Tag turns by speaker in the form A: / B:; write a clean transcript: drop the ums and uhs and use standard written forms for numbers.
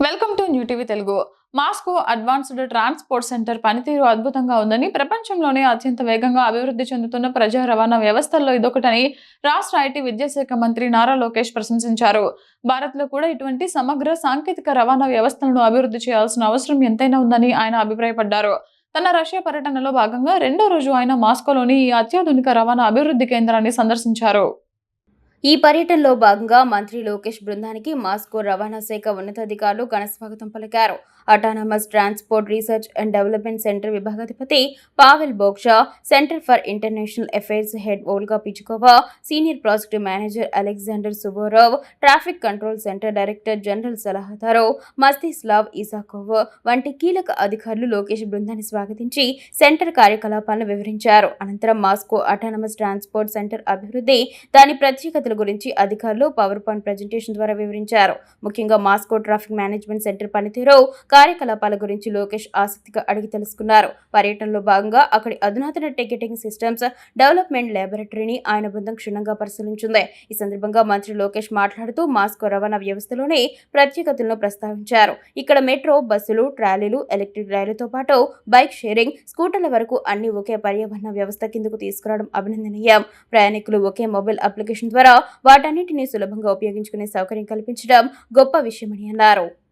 A: Welcome to new TV Telugu. Moscow advanced transport centre పనితీరు అద్భుతంగా ఉందని, ప్రపంచంలోనే అత్యంత వేగంగా అభివృద్ధి చెందుతున్న ప్రజా రవాణా వ్యవస్థల్లో ఇదొకటని రాష్ట్ర ఐటీ విద్యాశాఖ మంత్రి నారా లోకేష్ ప్రశంసించారు. భారత్లో కూడా ఇటువంటి సమగ్ర సాంకేతిక రవాణా వ్యవస్థలను అభివృద్ధి చేయాల్సిన అవసరం ఎంతైనా ఉందని ఆయన అభిప్రాయపడ్డారు. తన రష్యా పర్యటనలో భాగంగా రెండో రోజు ఆయన మాస్కోలోని ఈ అత్యాధునిక రవాణా అభివృద్ధి కేంద్రాన్ని సందర్శించారు.
B: ఈ పర్యటనలో భాగంగా మంత్రి లోకేష్ బృందానికి మాస్కో రవాణా శాఖ ఉన్నతాధికారులు ఘనస్వాగతం పలికారు. Autonomous transport research and development centre విభాగాధిపతి Pavel Boksha, centre for international affairs head Olga Pichukova, senior project manager Alexander Suborov, traffic control centre director general సలహాదారు మస్తిస్లావ్ ఇసాకోవ్ వంటి కీలక అధికారులు లోకేష్ బృందాన్ని స్వాగతించి సెంటర్ కార్యకలాపాలను వివరించారు. అనంతరం మాస్కో అటానమస్ ట్రాన్స్పోర్ట్ సెంటర్ అభివృద్ధి, దాని ప్రత్యేకతల గురించి అధికారులు పవర్ పాయింట్ ప్రెజెంటేషన్ ద్వారా వివరించారు. ముఖ్యంగా మాస్కో ట్రాఫిక్ మేనేజ్మెంట్ సెంటర్ పనితీరు, కార్యకలాపాల గురించి లోకేష్ ఆసక్తిగా అడిగి తెలుసుకున్నారు. పర్యటనలో భాగంగా అక్కడి అధునాతన టికెటింగ్ సిస్టమ్స్ డెవలప్మెంట్ ల్యాబొరేటరీని ఆయన బృందం క్షుణ్ణంగా పరిశీలించింది. ఈ సందర్భంగా మంత్రి లోకేష్ మాట్లాడుతూ మాస్కో రవాణా వ్యవస్థలోని ప్రత్యేకతలను ప్రస్తావించారు. ఇక్కడ మెట్రో, బస్సులు, ట్రాలీలు, ఎలక్ట్రిక్ రైలుతో పాటు బైక్ షేరింగ్, స్కూటర్ల వరకు అన్ని ఒకే పర్యావరణ వ్యవస్థ కిందకు తీసుకురావడం అభినందనీయం. ప్రయాణికులు ఒకే మొబైల్ అప్లికేషన్ ద్వారా వాటన్నిటినీ సులభంగా ఉపయోగించుకునే సౌకర్యం కల్పించడం గొప్ప విషయమని అన్నారు.